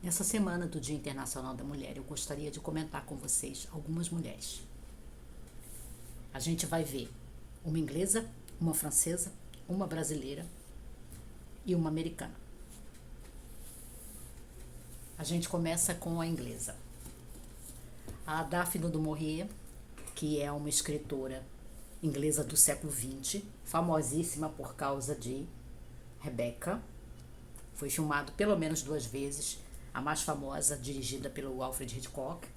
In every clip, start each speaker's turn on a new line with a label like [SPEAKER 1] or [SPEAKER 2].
[SPEAKER 1] Nessa semana do Dia Internacional da Mulher, eu gostaria de comentar com vocês algumas mulheres. A gente vai ver uma inglesa, uma francesa, uma brasileira e uma americana. A gente começa com a inglesa. A Daphne du Maurier, que é uma escritora inglesa do século XX, famosíssima por causa de Rebecca. Foi filmado pelo menos 2 vezes, a mais famosa dirigida pelo Alfred Hitchcock.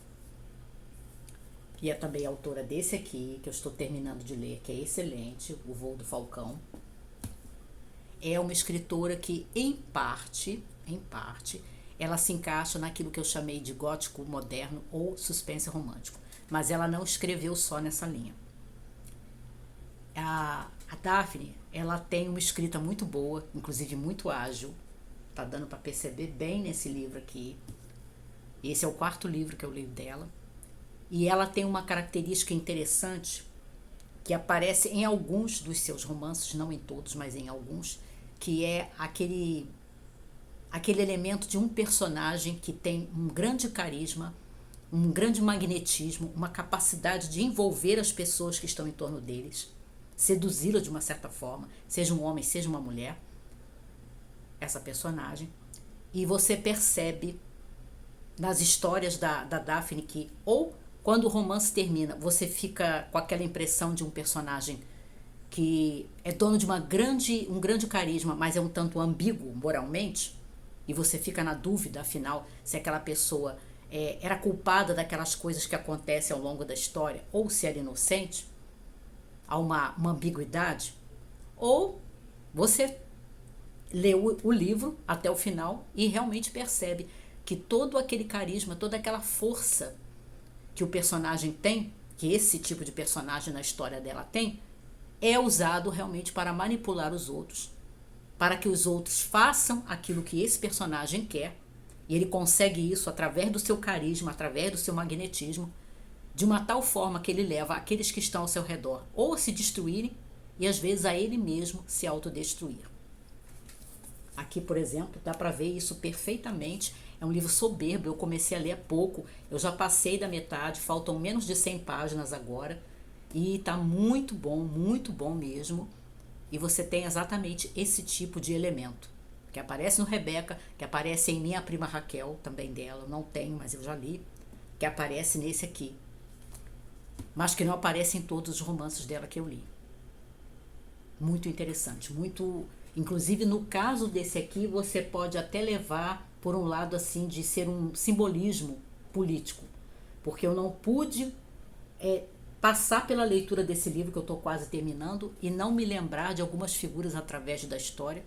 [SPEAKER 1] E é também autora desse aqui, que eu estou terminando de ler, que é excelente, O Voo do Falcão. É uma escritora que, em parte, ela se encaixa naquilo que eu chamei de gótico moderno ou suspense romântico. Mas ela não escreveu só nessa linha. A Daphne, ela tem uma escrita muito boa, inclusive muito ágil. Tá dando para perceber bem nesse livro aqui. Esse é o 4º livro que eu leio dela. E ela tem uma característica interessante que aparece em alguns dos seus romances, não em todos, mas em alguns, que é aquele elemento de um personagem que tem um grande carisma, um grande magnetismo, uma capacidade de envolver as pessoas que estão em torno deles, seduzi-las de uma certa forma, seja um homem, seja uma mulher, essa personagem. E você percebe nas histórias da Daphne que, ou quando o romance termina, você fica com aquela impressão de um personagem que é dono de um grande carisma, mas é um tanto ambíguo moralmente, e você fica na dúvida, afinal, se aquela pessoa era culpada daquelas coisas que acontecem ao longo da história, ou se era inocente. Há uma ambiguidade. Ou você lê o livro até o final e realmente percebe que todo aquele carisma, toda aquela força que o personagem tem, que esse tipo de personagem na história dela tem, é usado realmente para manipular os outros, para que os outros façam aquilo que esse personagem quer, e ele consegue isso através do seu carisma, através do seu magnetismo, de uma tal forma que ele leva aqueles que estão ao seu redor ou a se destruírem e às vezes a ele mesmo se autodestruir. Aqui, por exemplo, dá para ver isso perfeitamente. É um livro soberbo, eu comecei a ler há pouco, eu já passei da metade, faltam menos de 100 páginas agora, e está muito bom mesmo. E você tem exatamente esse tipo de elemento, que aparece no Rebecca, que aparece em Minha Prima Raquel, também dela, eu não tenho, mas eu já li, que aparece nesse aqui, mas que não aparece em todos os romances dela que eu li. Muito interessante, muito. Inclusive, no caso desse aqui, você pode até levar por um lado assim de ser um simbolismo político, porque eu não pude passar pela leitura desse livro, que eu estou quase terminando, e não me lembrar de algumas figuras através da história.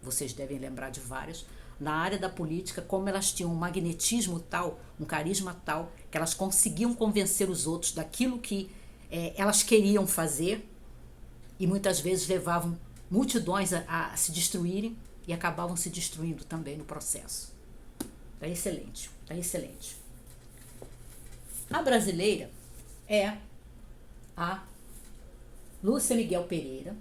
[SPEAKER 1] Vocês devem lembrar de várias. Na área da política, como elas tinham um magnetismo tal, um carisma tal, que elas conseguiam convencer os outros daquilo que elas queriam fazer, e muitas vezes levavam multidões a se destruírem e acabavam se destruindo também no processo. Tá excelente, tá excelente. A brasileira é a Lúcia Miguel Pereira,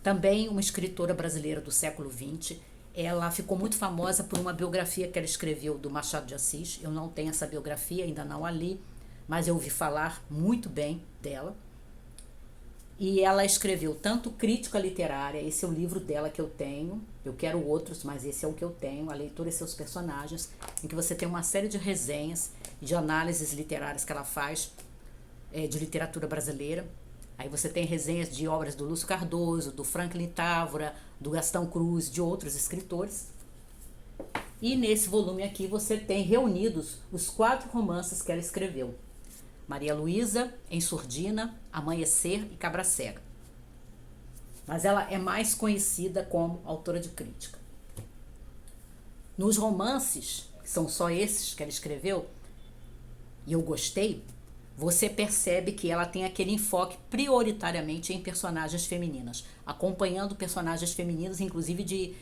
[SPEAKER 1] também uma escritora brasileira do século XX. Ela ficou muito famosa por uma biografia que ela escreveu do Machado de Assis. Eu não tenho essa biografia, ainda não a li, mas eu ouvi falar muito bem dela. E ela escreveu tanto crítica literária, esse é o livro dela que eu tenho, eu quero outros, mas esse é o que eu tenho, A Leitura e Seus Personagens, em que você tem uma série de resenhas e de análises literárias que ela faz de literatura brasileira. Aí você tem resenhas de obras do Lúcio Cardoso, do Franklin Távora, do Gastão Cruz, de outros escritores. E nesse volume aqui você tem reunidos os 4 romances que ela escreveu: Maria Luísa, Em Surdina, Amanhecer e Cabra Cega. Mas ela é mais conhecida como autora de crítica. Nos romances, que são só esses que ela escreveu, e eu gostei, você percebe que ela tem aquele enfoque prioritariamente em personagens femininas, acompanhando personagens femininas, inclusive de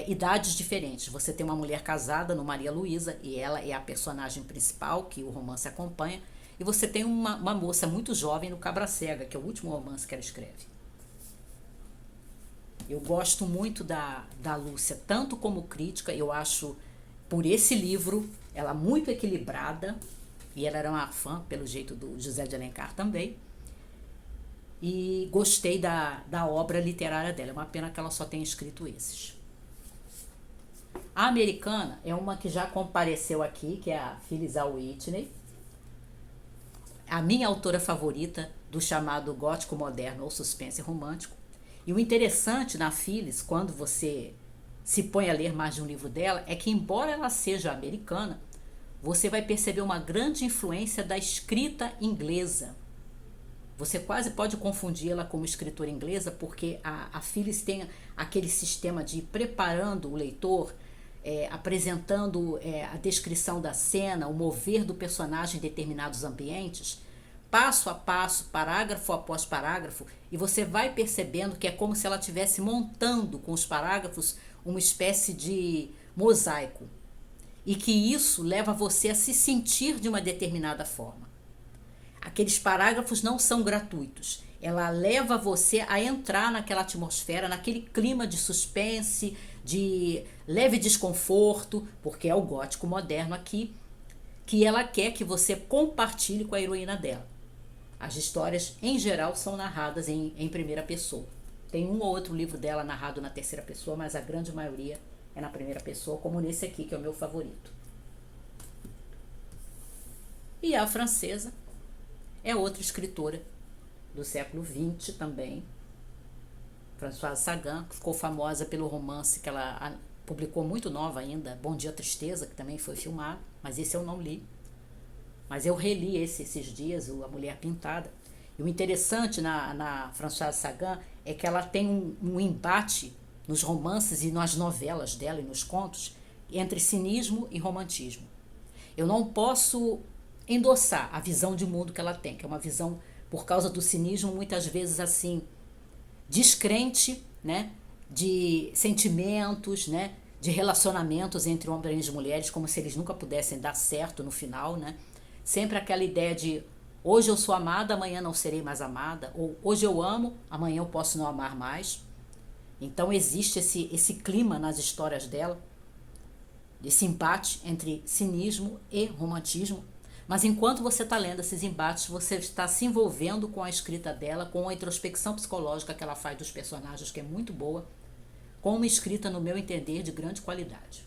[SPEAKER 1] idades diferentes. Você tem uma mulher casada no Maria Luísa, e ela é a personagem principal que o romance acompanha, e você tem uma moça muito jovem no Cabra Cega, que é o último romance que ela escreve. Eu gosto muito da Lúcia, tanto como crítica, eu acho, por esse livro, ela muito equilibrada, e ela era uma fã, pelo jeito, do José de Alencar também, e gostei da obra literária dela. É uma pena que ela só tenha escrito esses. A americana é uma que já compareceu aqui, que é a Phyllis A. Whitney, a minha autora favorita do chamado gótico moderno ou suspense romântico. E o interessante na Phyllis, quando você se põe a ler mais de um livro dela, é que, embora ela seja americana, você vai perceber uma grande influência da escrita inglesa. Você quase pode confundi-la como escritora inglesa, porque a Phyllis tem aquele sistema de ir preparando o leitor, apresentando a descrição da cena, o mover do personagem em determinados ambientes, passo a passo, parágrafo após parágrafo, e você vai percebendo que é como se ela estivesse montando com os parágrafos uma espécie de mosaico, e que isso leva você a se sentir de uma determinada forma. Aqueles parágrafos não são gratuitos. Ela leva você a entrar naquela atmosfera, naquele clima de suspense, de leve desconforto, porque é o gótico moderno aqui, que ela quer que você compartilhe com a heroína dela. As histórias, em geral, são narradas em primeira pessoa. Tem um ou outro livro dela narrado na terceira pessoa, mas a grande maioria é na primeira pessoa, como nesse aqui, que é o meu favorito. E a francesa é outra escritora do século XX também, Françoise Sagan, que ficou famosa pelo romance que ela publicou muito nova ainda, Bom Dia Tristeza, que também foi filmado, mas esse eu não li. Mas eu reli esses dias, A Mulher Pintada. E o interessante na Françoise Sagan é que ela tem um embate nos romances e nas novelas dela e nos contos entre cinismo e romantismo. Eu não posso endossar a visão de mundo que ela tem, que é uma visão, por causa do cinismo, muitas vezes assim, descrente, né, de sentimentos, né, de relacionamentos entre homens e mulheres, como se eles nunca pudessem dar certo no final, né? Sempre aquela ideia de hoje eu sou amada, amanhã não serei mais amada, ou hoje eu amo, amanhã eu posso não amar mais. Então existe esse clima nas histórias dela, esse embate entre cinismo e romantismo. Mas enquanto você está lendo esses embates, você está se envolvendo com a escrita dela, com a introspecção psicológica que ela faz dos personagens, que é muito boa, com uma escrita, no meu entender, de grande qualidade.